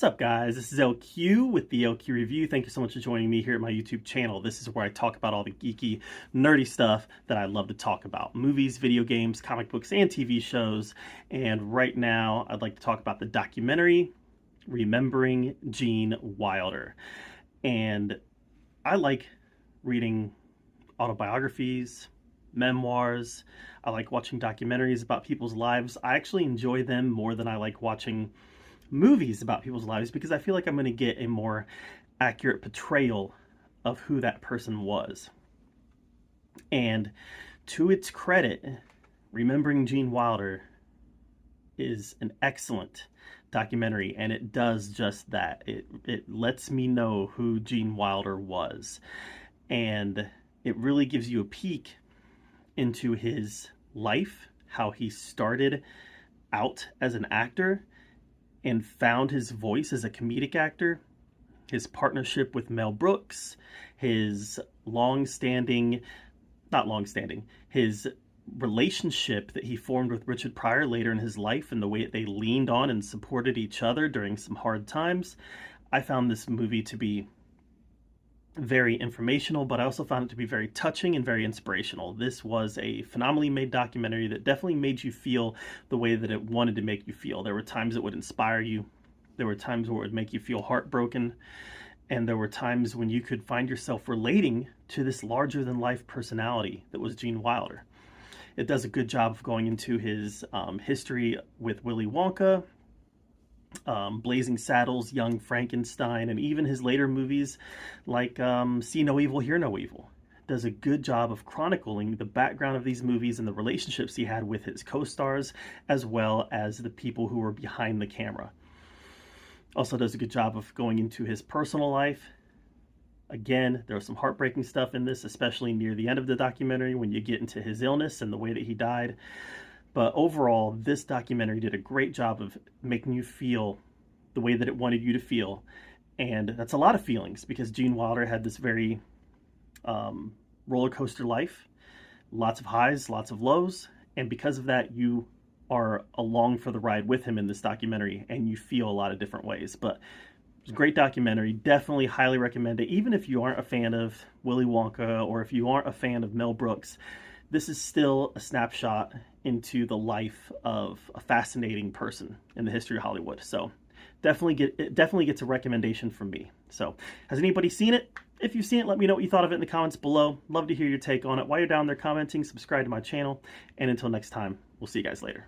What's up, guys? This is LQ with the LQ Review. Thank you so much for joining me here at my YouTube channel. This is where I talk about all the geeky, nerdy stuff that I love to talk about. Movies, video games, comic books, and TV shows. And right now, I'd like to talk about the documentary, Remembering Gene Wilder. And I like reading autobiographies, memoirs. I like watching documentaries about people's lives. I actually enjoy them more than I like watching movies about people's lives because I feel like I'm going to get a more accurate portrayal of who that person was. And to its credit, Remembering Gene Wilder is an excellent documentary, and it does just that. It lets me know who Gene Wilder was, and it really gives you a peek into his life, how he started out as an actor and found his voice as a comedic actor, his partnership with Mel Brooks, his his relationship that he formed with Richard Pryor later in his life, and the way that they leaned on and supported each other during some hard times. I found this movie to be very informational, but I also found it to be very touching and very inspirational. This was a phenomenally made documentary that definitely made you feel the way that it wanted to make you feel. There were times it would inspire you. There were times where it would make you feel heartbroken. And there were times when you could find yourself relating to this larger-than-life personality that was Gene Wilder. It does a good job of going into his history with Willy Wonka, Blazing Saddles, Young Frankenstein, and even his later movies like See No Evil, Hear No Evil. Does a good job of chronicling the background of these movies and the relationships he had with his co-stars, as well as the people who were behind the camera. Also does a good job of going into his personal life. Again, there was some heartbreaking stuff in this, especially near the end of the documentary when you get into his illness and the way that he died. But overall, this documentary did a great job of making you feel the way that it wanted you to feel. And that's a lot of feelings because Gene Wilder had this very roller coaster life. Lots of highs, lots of lows. And because of that, you are along for the ride with him in this documentary and you feel a lot of different ways. But it's a great documentary. Definitely highly recommend it. Even if you aren't a fan of Willy Wonka or if you aren't a fan of Mel Brooks, this is still a snapshot into the life of a fascinating person in the history of Hollywood. So it definitely gets a recommendation from me. So has anybody seen it? If you've seen it, let me know what you thought of it in the comments below. Love to hear your take on it. While you're down there commenting, subscribe to my channel. And until next time, we'll see you guys later.